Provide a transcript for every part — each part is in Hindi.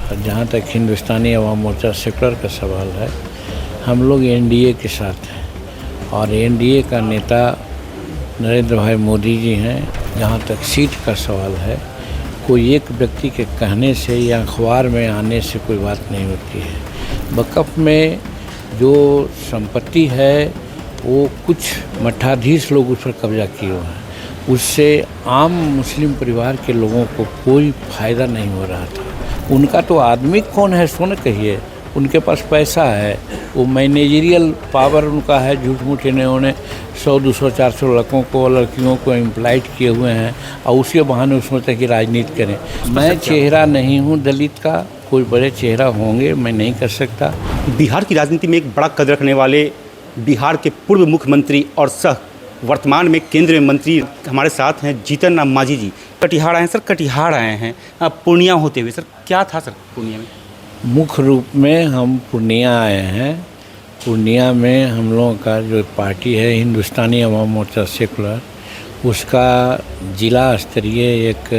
और जहाँ तक हिंदुस्तानी अवाम मोर्चा सेकुलर का सवाल है, हम लोग एनडीए के साथ हैं और एनडीए का नेता नरेंद्र भाई मोदी जी हैं। जहाँ तक सीट का सवाल है, कोई एक व्यक्ति के कहने से या अखबार में आने से कोई बात नहीं होती है। वक़्फ़ में जो संपत्ति है वो कुछ मठाधीश लोग उस पर कब्जा किए हुए हैं, उससे आम मुस्लिम परिवार के लोगों को कोई फ़ायदा नहीं हो रहा था। उनका तो आदमी कौन है सो न कहिए, उनके पास पैसा है, वो मैनेजरियल पावर उनका है। झूठ मूठ इन्होंने 100, 200, 400 लड़कियों को एम्प्लॉयड किए हुए हैं और उसके बहाने उसमें तक कि राजनीति करें। मैं चेहरा नहीं हूँ दलित का, कोई बड़े चेहरा होंगे, मैं नहीं कर सकता। बिहार की राजनीति में एक बड़ा कद रखने वाले बिहार के पूर्व मुख्यमंत्री और सह वर्तमान में केंद्रीय मंत्री हमारे साथ हैं जीतन राम मांझी जी। कटिहार आए हैं सर, कटिहार आए हैं आप पूर्णिया होते हुए। सर क्या था सर पूर्णिया में? मुख्य रूप में हम पूर्णिया आए हैं। पूर्णिया में हम लोगों का जो पार्टी है हिंदुस्तानी अवाम मोर्चा सेकुलर, उसका जिला स्तरीय एक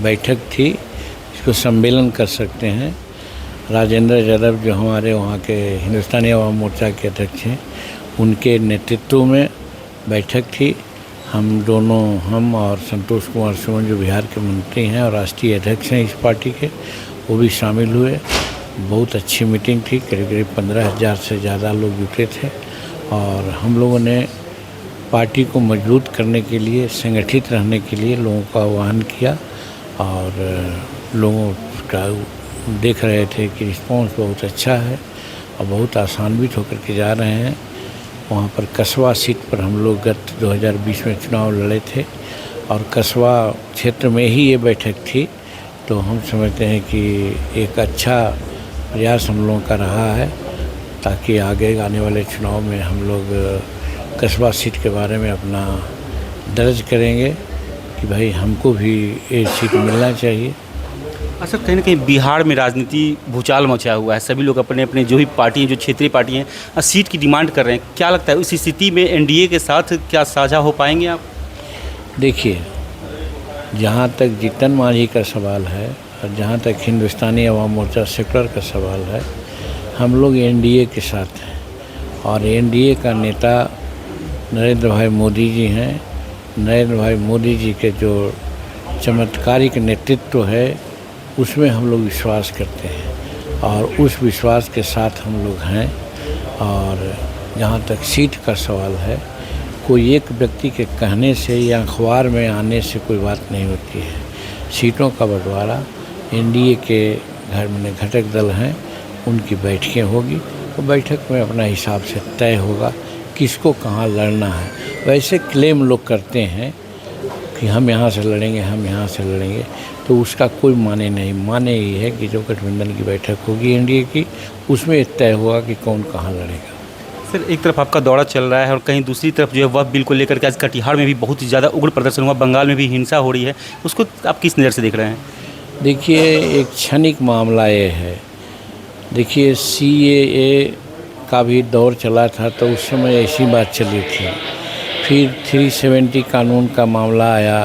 बैठक थी, इसको सम्मेलन कर सकते हैं। राजेंद्र यादव जो हमारे वहाँ के हिंदुस्तानी अवाम मोर्चा के अध्यक्ष हैं, उनके नेतृत्व में बैठक थी। हम और संतोष कुमार सुमन जो बिहार के मंत्री हैं और राष्ट्रीय अध्यक्ष हैं इस पार्टी के, वो भी शामिल हुए। बहुत अच्छी मीटिंग थी, करीब 15,000 से ज़्यादा लोग जुटे थे और हम लोगों ने पार्टी को मजबूत करने के लिए, संगठित रहने के लिए लोगों का आह्वान किया और लोगों का देख रहे थे कि रिस्पांस बहुत अच्छा है और बहुत आसान्वित होकर के जा रहे हैं। वहाँ पर कसबा सीट पर हम लोग गत 2020 में चुनाव लड़े थे और कसबा क्षेत्र में ही ये बैठक थी, तो हम समझते हैं कि एक अच्छा प्रयास हम लोगों का रहा है ताकि आगे आने वाले चुनाव में हम लोग कसबा सीट के बारे में अपना दर्ज करेंगे कि भाई हमको भी ये सीट मिलना चाहिए। सर कहीं ना कहीं बिहार में राजनीति भूचाल मचा हुआ है, सभी लोग अपने अपने जो भी पार्टी हैं, जो क्षेत्रीय पार्टी हैं, सीट की डिमांड कर रहे हैं। क्या लगता है उस स्थिति में एनडीए के साथ क्या साझा हो पाएंगे आप? देखिए, जहाँ तक जीतन मांझी का सवाल है और जहाँ तक हिंदुस्तानी अवाम मोर्चा सेकुलर का सवाल है, हम लोग एनडीए के साथ हैं और एनडीए का नेता नरेंद्र भाई मोदी जी हैं। नरेंद्र भाई मोदी जी के जो चमत्कारिक नेतृत्व है उसमें हम लोग विश्वास करते हैं और उस विश्वास के साथ हम लोग हैं। और जहाँ तक सीट का सवाल है, कोई एक व्यक्ति के कहने से या अखबार में आने से कोई बात नहीं होती है। सीटों का बंटवारा एनडीए के घर में घटक दल हैं, उनकी बैठकें होगी तो बैठक में अपना हिसाब से तय होगा किसको कहाँ लड़ना है। वैसे क्लेम लोग करते हैं कि हम यहाँ से लड़ेंगे, हम यहाँ से लड़ेंगे, तो उसका कोई माने नहीं। माने ये है कि जो गठबंधन की बैठक होगी एनडीए की, उसमें तय होगा कि कौन कहाँ लड़ेगा। सर एक तरफ आपका दौरा चल रहा है और कहीं दूसरी तरफ जो है वह बिल को लेकर के आज कटिहार में भी बहुत ही ज़्यादा उग्र प्रदर्शन हुआ, बंगाल में भी हिंसा हो रही है, उसको आप किस नज़र से देख रहे हैं? देखिए, एक क्षणिक मामला ये है। देखिए, CAA का भी दौर चला था तो उस समय ऐसी बात चली थी। फिर 370 कानून का मामला आया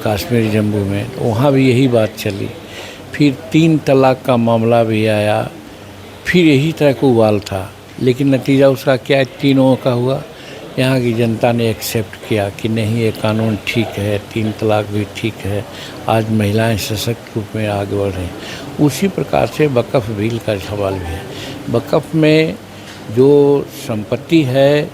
कश्मीर जम्मू में, वहाँ भी यही बात चली। फिर 3 तलाक का मामला भी आया, फिर यही तरह का उबाल था, लेकिन नतीजा उसका क्या, तीनों का हुआ। यहाँ की जनता ने एक्सेप्ट किया कि नहीं, ये कानून ठीक है, 3 तलाक भी ठीक है। आज महिलाएं सशक्त रूप में आगे बढ़ रही हैं। उसी प्रकार से वक़्फ़ बिल का सवाल भी है। वक़्फ़ में जो संपत्ति है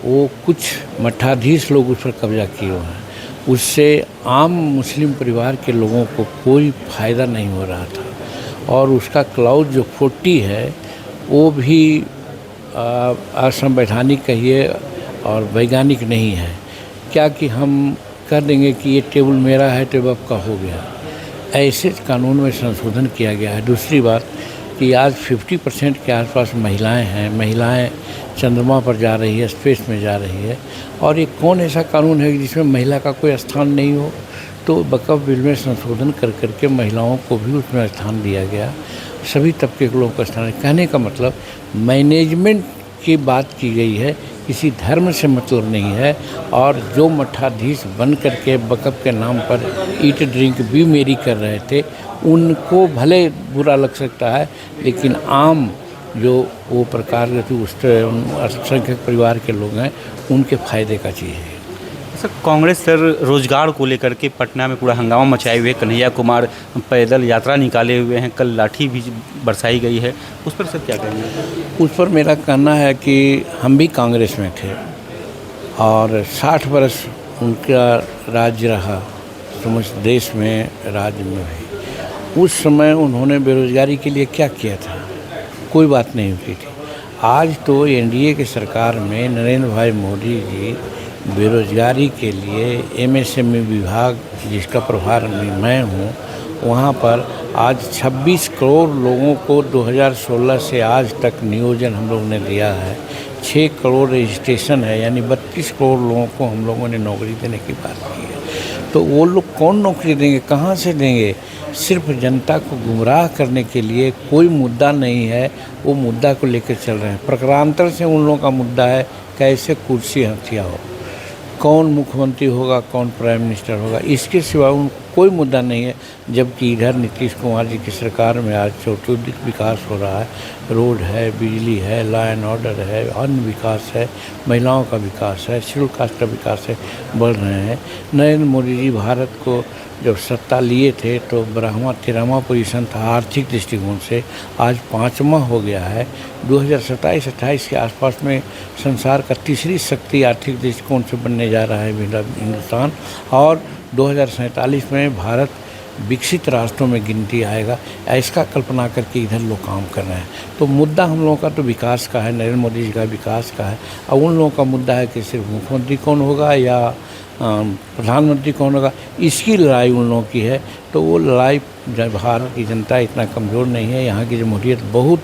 वो कुछ मठाधीश लोग उस पर कब्जा किए हुए हैं, उससे आम मुस्लिम परिवार के लोगों को कोई फ़ायदा नहीं हो रहा था। और उसका क्लाउज जो 40 है वो भी असंवैधानिक कहिए और वैज्ञानिक नहीं है। क्या कि हम कह देंगे कि ये टेबल मेरा है, टेबल आपका हो गया। ऐसे कानून में संशोधन किया गया है। दूसरी बात कि आज 50% के आसपास महिलाएं हैं, महिलाएं चंद्रमा पर जा रही है, स्पेस में जा रही है। और ये कौन ऐसा कानून है जिसमें महिला का कोई स्थान नहीं हो? तो वक़्फ़ बिल में संशोधन कर करके महिलाओं को भी उसमें स्थान दिया गया। सभी तबके के लोगों का स्थान। कहने का मतलब मैनेजमेंट की बात की गई है, किसी धर्म से मतलब नहीं है। और जो मठाधीश बन करके वक़्फ़ के नाम पर ईट ड्रिंक भी मेरी कर रहे थे, उनको भले बुरा लग सकता है, लेकिन आम जो वो प्रकार के उस अल्पसंख्यक परिवार के लोग हैं, उनके फ़ायदे का चीज़ है। सर कांग्रेस सर रोजगार को लेकर के पटना में पूरा हंगामा मचाए हुए, कन्हैया कुमार पैदल यात्रा निकाले हुए हैं, कल लाठी भी बरसाई गई है, उस पर सर क्या कहेंगे? उस पर मेरा कहना है कि हम भी कांग्रेस में थे और 60 वर्ष उनका राज्य रहा, समस्त देश में राज्य में भी। उस समय उन्होंने बेरोजगारी के लिए क्या किया था? कोई बात नहीं हुई थी। आज तो एनडीए की सरकार में नरेंद्र भाई मोदी जी बेरोजगारी के लिए एमएसएमई विभाग, जिसका प्रभार मैं हूँ, वहाँ पर आज 26 करोड़ लोगों को 2016 से आज तक नियोजन हम लोगों ने दिया है। 6 करोड़ रजिस्ट्रेशन है, यानी 32 करोड़ लोगों को हम लोगों ने नौकरी देने की बात की है। तो वो लोग कौन नौकरी देंगे, कहाँ से देंगे? सिर्फ जनता को गुमराह करने के लिए कोई मुद्दा नहीं है, वो मुद्दा को लेकर चल रहे हैं। प्रकारांतर से उन लोगों का मुद्दा है कैसे कुर्सी हथिया हो, कौन मुख्यमंत्री होगा, कौन प्राइम मिनिस्टर होगा, इसके सिवा उनको कोई मुद्दा नहीं है। जबकि इधर नीतीश कुमार जी की सरकार में आज चौतुर्दिक विकास हो रहा है, रोड है, बिजली है, लॉ एंड ऑर्डर है, अन्य विकास है, महिलाओं का विकास है, शेड्यूल कास्ट का विकास है, बढ़ रहे हैं। नरेंद्र मोदी जी भारत को जब सत्ता लिए थे तो 12वां-13वां पोजीशन था आर्थिक दृष्टिकोण से, आज 5वां हो गया है। 2027-28 के आसपास में संसार का तीसरी शक्ति आर्थिक दृष्टिकोण से बनने जा रहा है हिंदुस्तान, और 2047 में भारत विकसित राष्ट्रों में गिनती आएगा। ऐसा कल्पना करके इधर लोग काम कर रहे हैं। तो मुद्दा हम लोगों का तो विकास का है, नरेंद्र मोदी जी का विकास का है। और उन लोगों का मुद्दा है कि सिर्फ मुख्यमंत्री कौन होगा या प्रधानमंत्री कौन होगा, इसकी लड़ाई उन लोगों की है। तो वो लड़ाई, भारत की जनता इतना कमज़ोर नहीं है, यहाँ की जमहूरियत बहुत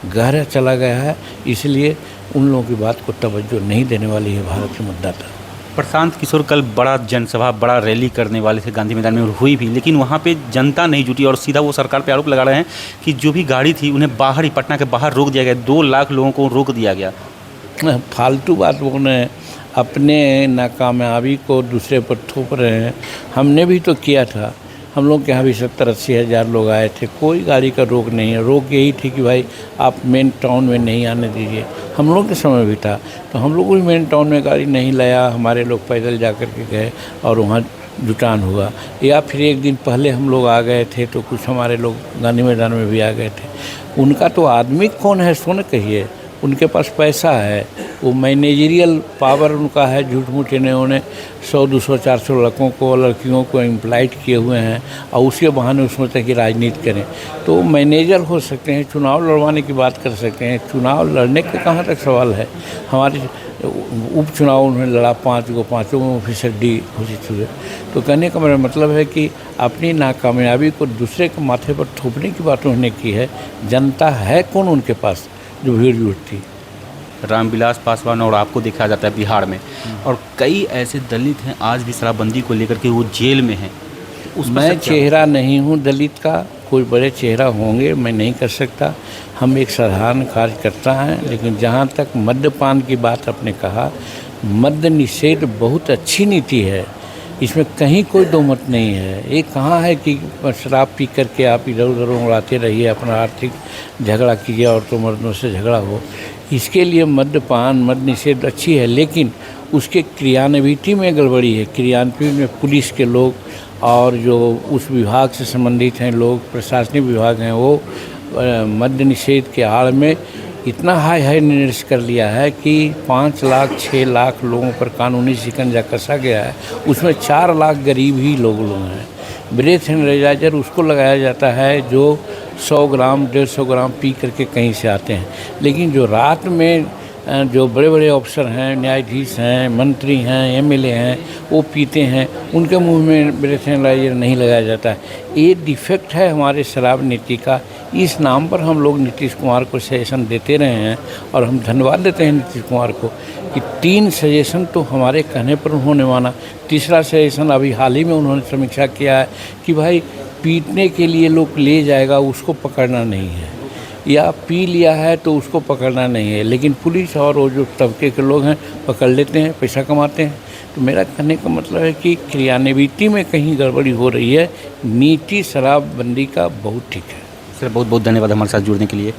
गहरा चला गया है, इसलिए उन लोगों की बात को तवज्जो नहीं देने वाली है भारत के मुद्दा तक। प्रशांत किशोर कल बड़ा जनसभा, बड़ा रैली करने वाले थे गांधी मैदान में, हुई भी, लेकिन वहाँ पे जनता नहीं जुटी और सीधा वो सरकार पे आरोप लगा रहे हैं कि जो भी गाड़ी थी उन्हें बाहर ही, पटना के बाहर रोक दिया गया, 2 लाख लोगों को रोक दिया गया। फालतू बात वो ने अपने नाकामयाबी को दूसरे पर थोप रहे हैं। हमने भी तो किया था, हम लोग के यहाँ भी 70-80 हज़ार लोग आए थे, कोई गाड़ी का रोक नहीं है। रोक यही थी कि भाई आप मेन टाउन में नहीं आने दीजिए। हम लोग के समय भी था, तो हम लोग भी मेन टाउन में गाड़ी नहीं लाया, हमारे लोग पैदल जा कर के गए और वहाँ जुटान हुआ। या फिर एक दिन पहले हम लोग आ गए थे तो कुछ हमारे लोग गांधी मैदान में भी आ गए थे। उनका तो आदमी कौन है सो न कहिए, उनके पास पैसा है, वो मैनेजरियल पावर उनका है। झूठ मूठ इन्होंने 100, 200, 400 लड़कियों को एम्प्लॉयड किए हुए हैं और उसके बहाने उसमें तक कि राजनीति करें। तो मैनेजर हो सकते हैं, चुनाव लड़वाने की बात कर सकते हैं, चुनाव लड़ने का कहाँ तक सवाल है। हमारे उपचुनाव उन्होंने लड़ा, 5 को 5 में ऑफिसर डी घोषित हुए। तो कहने का मेरा मतलब है कि अपनी नाकामयाबी को दूसरे के माथे पर थोपने की बात उन्होंने की है। जनता है कौन उनके पास जो भीड़ जुटती? रामविलास पासवान और आपको देखा जाता है बिहार में, और कई ऐसे दलित हैं आज भी शराबबंदी को लेकर के वो जेल में हैं। मैं चेहरा नहीं हूँ दलित का, कोई बड़े चेहरा होंगे, मैं नहीं कर सकता। हम एक साधारण कार्यकर्ता हैं। लेकिन जहाँ तक मद्यपान की बात आपने कहा, मद्य निषेध बहुत अच्छी नीति है, इसमें कहीं कोई दो मत नहीं है। ये कहाँ है कि शराब पी करके आप इधर उधर उड़ाते रहिए, अपना आर्थिक झगड़ा कीजिए और तो मर्दों से झगड़ा हो। इसके लिए मद्यपान, मद्य निषेध अच्छी है, लेकिन उसके क्रियान्विति में गड़बड़ी है। क्रियान्वित में पुलिस के लोग और जो उस विभाग से संबंधित हैं लोग, प्रशासनिक विभाग हैं, वो मद्य निषेध के आड़ में इतना हाई निर्देश कर लिया है कि 5 लाख 6 लाख लोगों पर कानूनी शिकंजा कसा गया है। उसमें 4 लाख गरीब ही लोग हैं। ब्रेथ एनालाइजर उसको लगाया जाता है जो 100 ग्राम 150 ग्राम पी करके कहीं से आते हैं। लेकिन जो रात में जो बड़े बड़े अफसर हैं, न्यायाधीश हैं, मंत्री हैं, एमएलए हैं, वो पीते हैं, उनके मुंह में ब्रेथ एनालाइजर नहीं लगाया जाता है। ये डिफेक्ट है हमारे शराब नीति का। इस नाम पर हम लोग नीतीश कुमार को सजेशन देते रहे हैं और हम धन्यवाद देते हैं नीतीश कुमार को कि 3 सजेशन तो हमारे कहने पर उन्होंने माना। तीसरा सजेशन अभी हाल ही में उन्होंने समीक्षा किया है कि भाई पीटने के लिए लोग ले जाएगा, उसको पकड़ना नहीं है। या पी लिया है तो उसको पकड़ना नहीं है, लेकिन पुलिस और वो जो तबके के लोग हैं पकड़ लेते हैं, पैसा कमाते हैं। तो मेरा कहने का मतलब है कि क्रियान्विति में कहीं गड़बड़ी हो रही है। नीति शराबबंदी का बहुत ठीक है। सर बहुत बहुत धन्यवाद हमारे साथ जुड़ने के लिए।